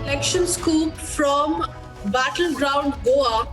Election scoop from battleground Goa.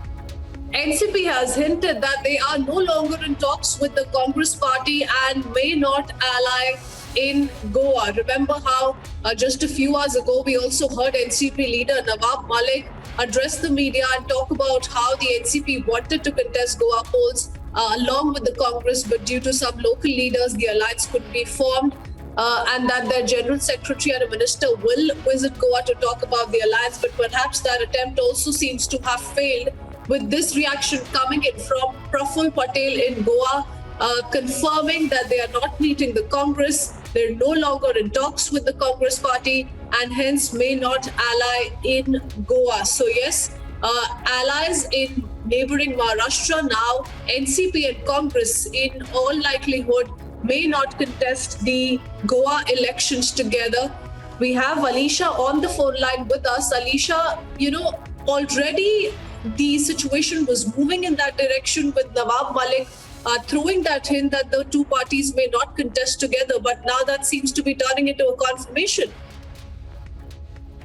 NCP has hinted that they are no longer in talks with the Congress party and may not ally in Goa. Remember how just a few hours ago we also heard NCP leader Nawab Malik address the media and talk about how the NCP wanted to contest Goa polls along with the Congress, but due to some local leaders, the alliance couldn't be formed. And that their general secretary and a minister will visit Goa to talk about the alliance, but perhaps that attempt also seems to have failed, with this reaction coming in from Praful Patel in Goa, confirming that they are not meeting the Congress, they're no longer in talks with the Congress party, and hence may not ally in Goa. So yes, allies in neighboring Maharashtra now, NCP and Congress in all likelihood may not contest the Goa elections together. We have Alisha on the phone line with us. Alisha, already the situation was moving in that direction with Nawab Malik throwing that hint that the two parties may not contest together, but now that seems to be turning into a confirmation.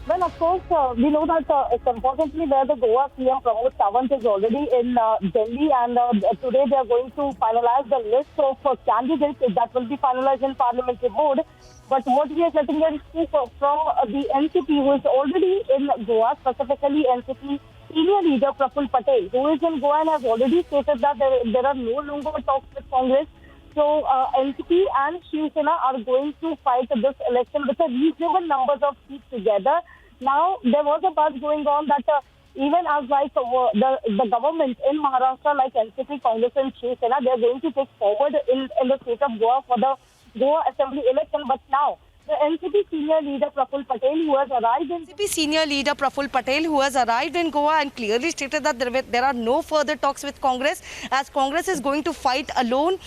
Well, of course, we know that it's importantly where the Goa CM Pramod Sawant is already in Delhi, and today they are going to finalize the list of candidates that will be finalized in parliamentary board. But what we are getting is from the NCP, who is already in Goa, specifically NCP senior leader Praful Patel, who is in Goa and has already stated that there are no longer talks with Congress. So NCP and Shiv Sena are going to fight this election with a reasonable numbers of seats together. Now, there was a buzz going on that even as like the government in Maharashtra, like NCP, Congress and Shiv Sena, they are going to take forward in the state of Goa for the Goa Assembly election. But now, the NCP senior leader Praful Patel, who has arrived in Goa and clearly stated that there are no further talks with Congress, as Congress is going to fight alone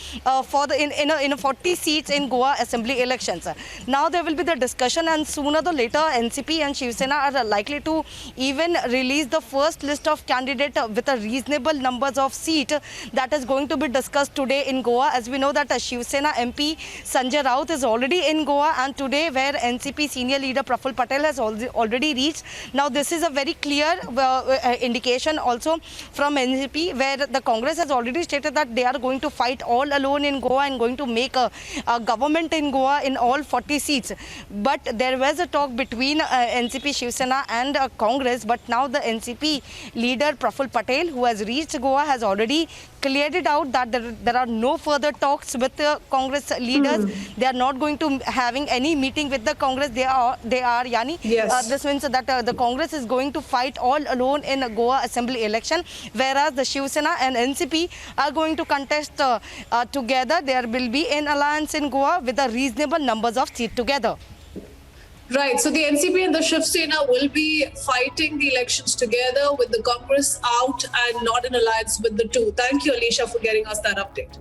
for in 40 seats in Goa Assembly elections. Now there will be the discussion, and sooner or later NCP and Shiv Sena are likely to even release the first list of candidates with a reasonable numbers of seats that is going to be discussed today in Goa. As we know that Shiv Sena MP Sanjay Raut is already in Goa, and today where NCP senior leader Praful Patel has already reached. Now this is a very clear indication also from NCP, where the Congress has already stated that they are going to fight all alone in Goa and going to make a government in Goa in all 40 seats. But there was a talk between NCP, Shiv Sena and Congress, but now the NCP leader Praful Patel, who has reached Goa, has already cleared it out that there are no further talks with the Congress leaders. They are not going to having any meeting with the Congress. They are Yani. Yes. This means that the Congress is going to fight all alone in a Goa Assembly election, whereas the Shiv Sena and NCP are going to contest together. There will be an alliance in Goa with a reasonable numbers of seats together. Right, so the NCP and the Shiv Sena will be fighting the elections together with the Congress out and not in alliance with the two. Thank you, Alisha, for getting us that update.